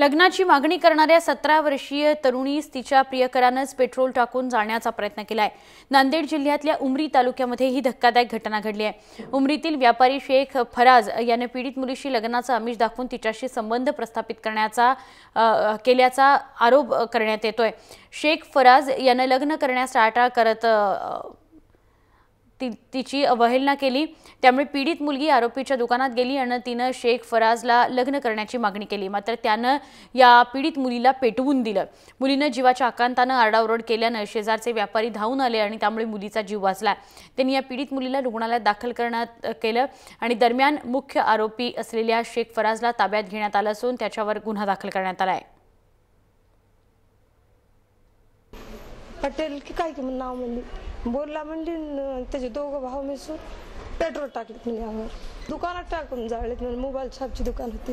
लग्नाची मागणी करणाऱ्या 17 वर्षीय तरुणीस तिच्या प्रियकरानंच पेट्रोल टाकून जाळण्याचा प्रयत्न केलाय। नांदेड जिल्ह्यातल्या उमरी तालुक्यामध्ये ही धक्कादायक घटना घडली आहे। उमरीतील व्यापारी शेख फराज याने पीडित मुलीशी लग्नाचा आमिष दाखवून तिच्याशी संबंध प्रस्थापित केल्याचा आरोप करण्यात येतोय। शेख फराज याने लग्न करण्यास टाळाटाळ करत तिची अवहेलना केली। त्यामुळे पीडित मुलगी आरोपीच्या दुकानात गेली आणि तिने शेख फराजला लग्न करण्याची मागणी केली। मात्र त्याने या पीडित मुलीला पेटवून दिलं। मुलीने जीवाच्या आकांताने आरडाओरड केल्याने शेजारचे व्यापारी धावून आले आणि त्यामुळे मुलीचा जीव वाचला। त्यांनी या पीडित मुलीला रुग्णालयात दाखल करण्यात केलं आणि दरम्यान मुख्य आरोपी असलेल्या शेख फराजला ताब्यात घेण्यात आलं असून त्याच्यावर गुन्हा दाखल करण्यात आला आहे। पटेल की काय की नाव म्हणली बोलला म्हणजे त्याचे दोघं भाऊ मिसून पेट्रोल टाकले मुलीवर दुकानात टाकून जाळले। मोबाईल शॉपची दुकान होती।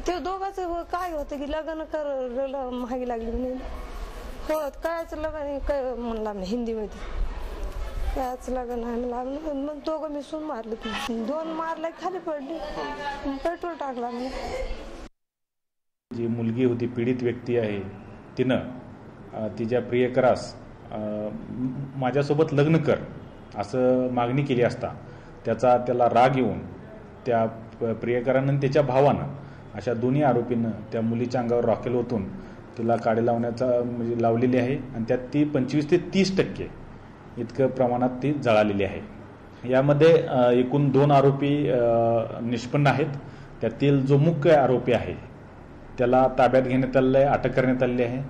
ते दोघांचं काय होतं की लग्न करायला मागे लागली म्हणून हो कायच लग्न काय म्हणला मी हिंदीमध्ये कायच लग्न आहे मला मग दोघं मिसून मारले। दोन मारले खाली पडली पेट्रोल टाकला। जी मुलगी होती पीडित व्यक्ती आहे तिनं तिच्या प्रियकरास माझ्यासोबत लग्न कर असं मागणी केली असता त्याला राग येऊन त्या प्रियकरानं त्याच्या भावानं अशा दोन्ही आरोपींना त्या मुलीच्या अंगावर रॉकेल ओतून तिला काडी लावण्याचा म्हणजे लावलेली आहे आणि त्यात ती 25 ते 30% इतकं प्रमाणात ती जळालेली आहे। यामध्ये एकूण 2 आरोपी निष्पन्न आहेत। त्यातील जो मुख्य आरोपी आहे त्याला ताब्यात घेण्यात आलेलं आहे, अटक करण्यात आलेली आहे।